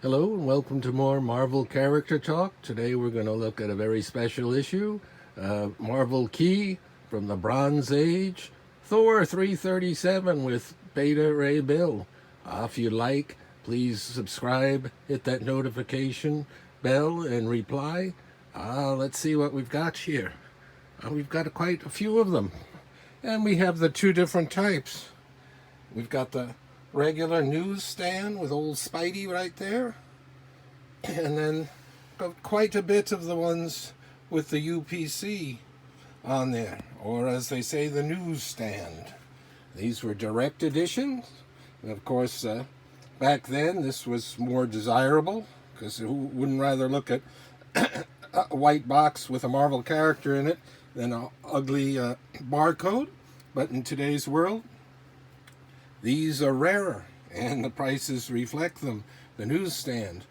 Hello and welcome to more Marvel Character Talk. Today we're going to look at a very special issue, Marvel Key from the Bronze Age, Thor 337 with Beta Ray Bill. If you like, please subscribe, hit that notification bell and reply. Let's see what we've got here. We've got quite a few of them. And we have the two different types. We've got the regular newsstand with old Spidey right there, and then got quite a bit of the ones with the UPC on there, or as they say, the newsstand. These were direct editions, and of course back then this was more desirable, because who wouldn't rather look at a white box with a Marvel character in it than an ugly barcode? But in today's world, these are rarer, and the prices reflect them. The newsstand,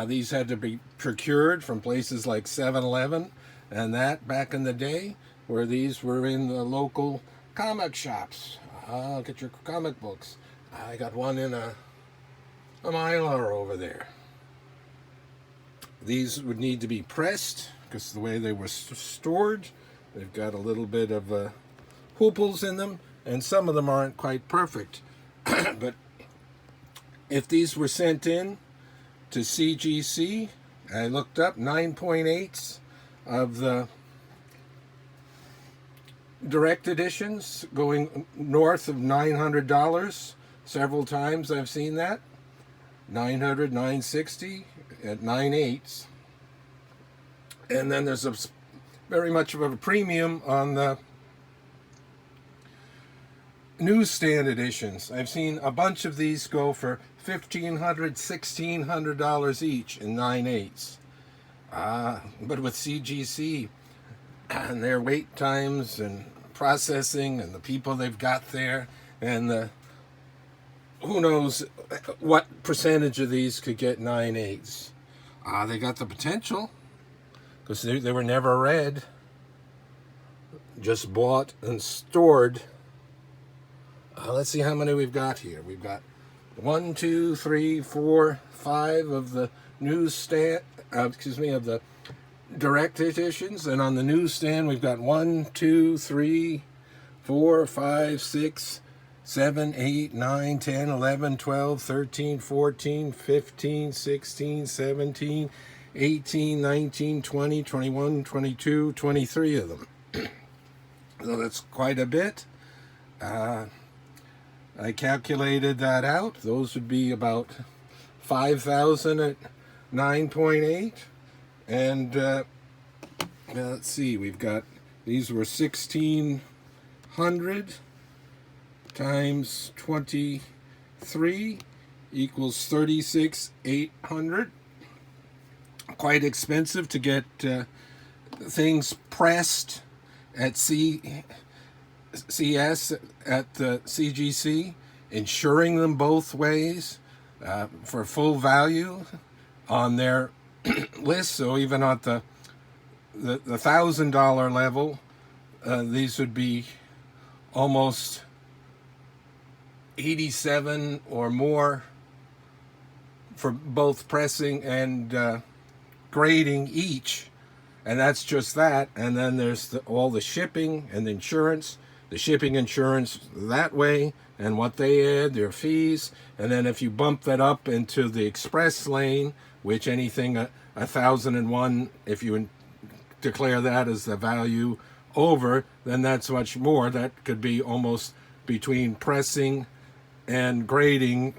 these had to be procured from places like 7-Eleven and that back in the day, where these were in the local comic shops. Get your comic books. I got one in a Mylar over there. These would need to be pressed, because the way they were stored, they've got a little bit of hooples in them, and some of them aren't quite perfect. But if these were sent in to CGC, I looked up 9.8s of the direct editions, going north of $900. Several times I've seen that. 900, 960 at 9.8s. And then there's very much of a premium on the newsstand editions. I've seen a bunch of these go for $1,500, $1,600 each in 9.8s. But with CGC and their wait times and processing and the people they've got there, and who knows what percentage of these could get 9.8s. They got the potential, because they were never read, just bought and stored. Let's see how many we've got here. We've got 1, 2, 3, 4, 5 of the newsstand, of the direct editions, and on the newsstand we've got 1, 2, 3, 4, 5, 6, 7, 8, 9, 10, 11, 12, 13, 14, 15, 16, 17, 18, 19, 20, 21, 22, 23 of them. So that's quite a bit. I calculated that out. Those would be about 5,000 at 9.8. And let's see, we've got, these were 1,600 times 23 equals 36,800. Quite expensive to get things pressed at CS at the CGC, insuring them both ways for full value on their list. So even at the $1,000 level, these would be almost 87 or more for both pressing and grading each. And that's just that. And then there's all the shipping and the insurance. The shipping insurance that way, and what they add, their fees. And then if you bump that up into the express lane, which anything 1,001, if you declare that as the value over, then that's much more. That could be almost, between pressing and grading,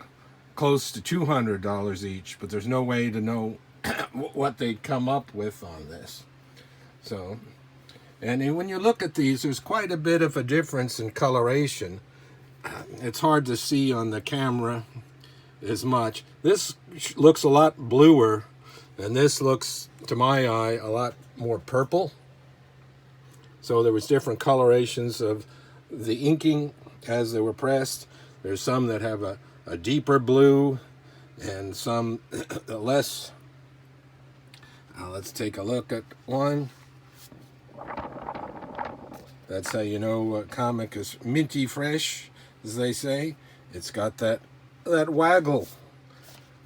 close to $200 each. But there's no way to know what they'd come up with on this. So, and when you look at these, there's quite a bit of a difference in coloration. It's hard to see on the camera as much. This looks a lot bluer, and this looks, to my eye, a lot more purple. So there was different colorations of the inking as they were pressed. There's some that have a deeper blue and some less. Let's take a look at one. That's how you know a comic is minty fresh, as they say. It's got that waggle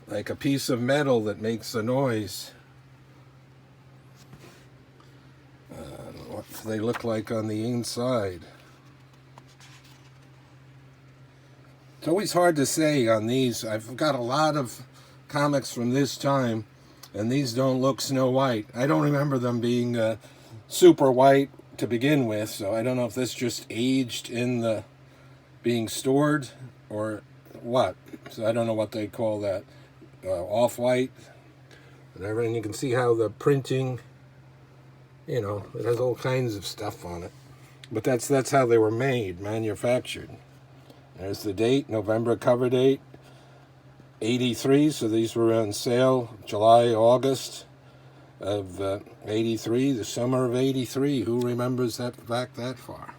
like a piece of metal that makes a noise. What do they look like on the inside? It's always hard to say on these. I've got a lot of comics from this time, and these don't look Snow White. I don't remember them being super white to begin with, so I don't know if this just aged in the being stored or what. So I don't know what they call that. Off-white, whatever. And you can see how the printing, you know, it has all kinds of stuff on it. But that's how they were made, manufactured. There's the date, November cover date, 83. So these were on sale July, August of 83, the summer of 83. Who remembers that back that far?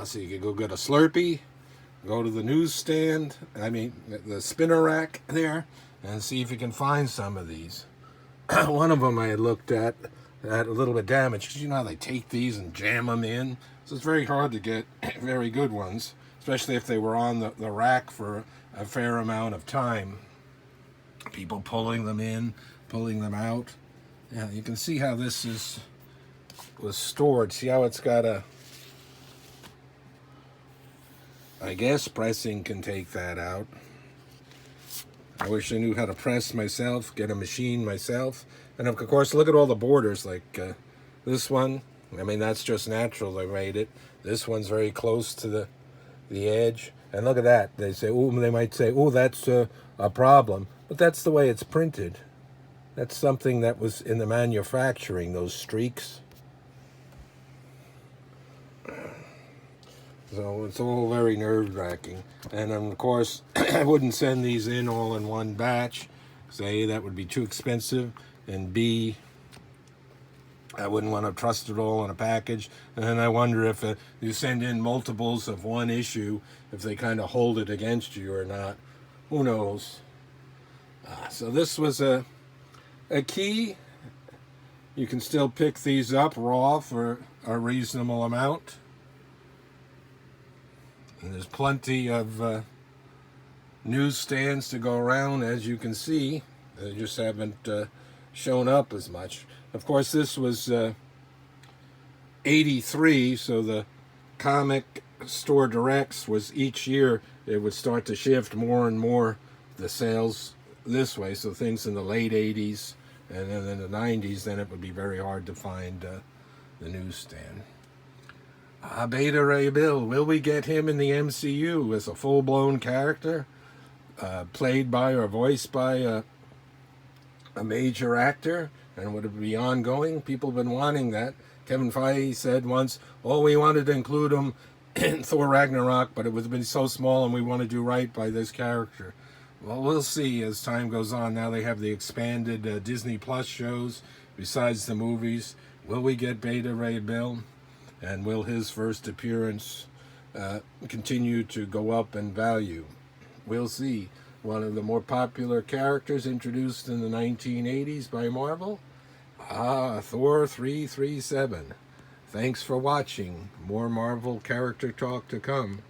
So you could go get a Slurpee, go to the newsstand, the spinner rack there, and see if you can find some of these. One of them I had looked at a little bit damaged, because you know how they take these and jam them in. So it's very hard to get very good ones, especially if they were on the rack for a fair amount of time. People pulling them in, pulling them out. Yeah, you can see how this was stored. See how it's got a, I guess pressing can take that out. I wish I knew how to press myself, get a machine myself. And of course, look at all the borders, like this one. I mean, that's just natural, they made it. This one's very close to the edge. And look at that. They say, oh, they might say, oh, that's a problem. But that's the way it's printed. That's something that was in the manufacturing, those streaks. So it's all very nerve-wracking. And of course, I wouldn't send these in all in one batch, because A, that would be too expensive, and B, I wouldn't want to trust it all in a package. And then I wonder if you send in multiples of one issue, if they kind of hold it against you or not. Who knows? So this was a key. You can still pick these up raw for a reasonable amount. And there's plenty of newsstands to go around, as you can see. They just haven't shown up as much. Of course, this was 83, so the comic store directs was each year it would start to shift more and more the sales this way. So things in the late 80s and then in the 90s, then it would be very hard to find the newsstand. Beta Ray Bill, will we get him in the MCU as a full-blown character, played by or voiced by a major actor, and would it be ongoing? People have been wanting that. Kevin Feige said once, oh, we wanted to include him in Thor Ragnarok, but it would have been so small and we want to do right by this character. Well, we'll see as time goes on. Now they have the expanded Disney Plus shows besides the movies. Will we get Beta Ray Bill? And will his first appearance continue to go up in value? We'll see. One of the more popular characters introduced in the 1980s by Marvel? Thor 337. Thanks for watching. More Marvel character talk to come.